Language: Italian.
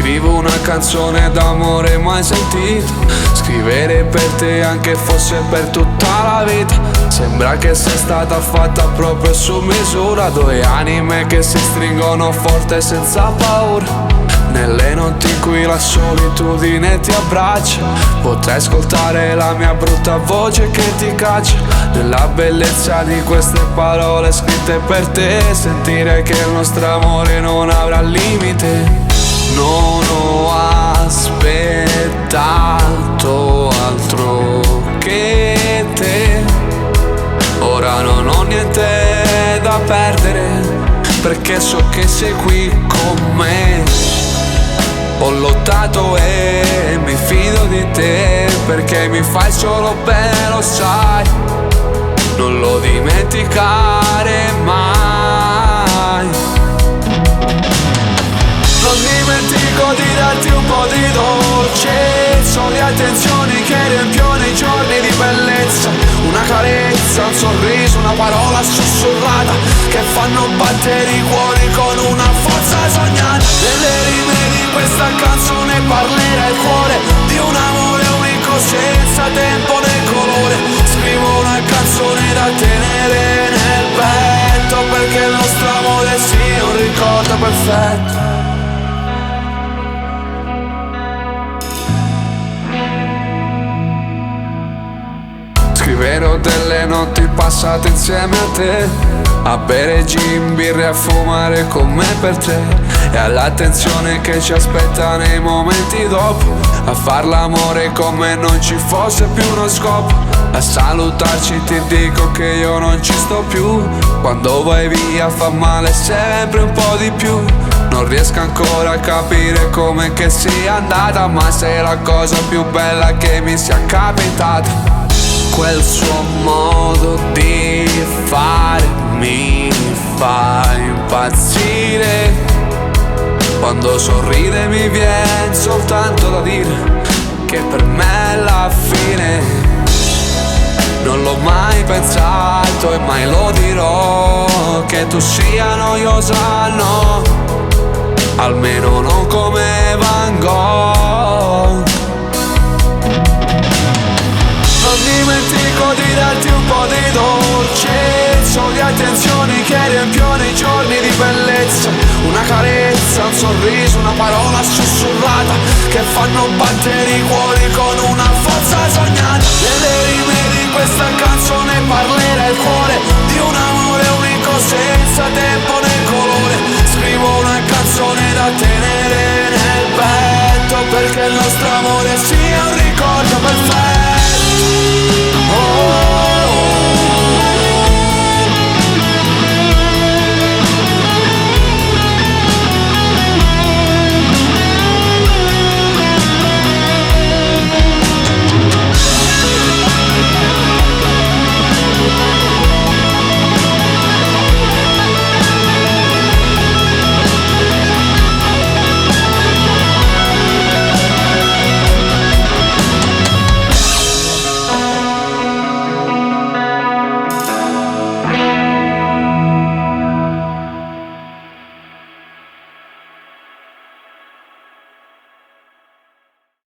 Scrivo una canzone d'amore mai sentita, scrivere per te anche fosse per tutta la vita. Sembra che sia stata fatta proprio su misura, due anime che si stringono forte senza paura. Nelle notti in cui la solitudine ti abbraccia, potrai ascoltare la mia brutta voce che ti caccia. Nella bellezza di queste parole scritte per te, sentire che il nostro amore non avrà limite. Non ho aspettato altro che te, ora non ho niente da perdere, perché so che sei qui con me. Ho lottato e mi fido di te, perché mi fai solo bene, lo sai. Non lo dimenticare mai. Non dimentico di darti un po' di dolce, sono le attenzioni che riempiono i giorni di bellezza. Una carezza, un sorriso, una parola sussurrata che fanno battere i cuori con una forza sognata. Nelle rime di questa canzone parlerà il cuore di un amore unico senza tempo né colore. Scrivo una canzone da tenere nel petto, perché il nostro amore sia un ricordo perfetto. Scriverò delle notti passate insieme a te, a bere gin, birre, a fumare con me per te, e all'attenzione che ci aspetta nei momenti dopo, a far l'amore come non ci fosse più uno scopo. A salutarci ti dico che io non ci sto più, quando vai via fa male sempre un po' di più. Non riesco ancora a capire come che sia andata, ma sei la cosa più bella che mi sia capitata. Quel suo modo di fare mi fa impazzire, quando sorride mi viene soltanto da dire che per me è la fine. Non l'ho mai pensato e mai lo dirò, che tu sia noiosa, no, almeno non come Van Gogh. Non dimentico di darti un po' di dolce, sono le attenzioni che riempiono i giorni di bellezza. Una carezza, un sorriso, una parola sussurrata che fanno battere i cuori con una forza sognata. Nelle rime di questa canzone parlerà il cuore di un amore unico senza tempo né colore. Scrivo una canzone da tenere nel petto, perché il nostro amore sia un ricordo perfetto.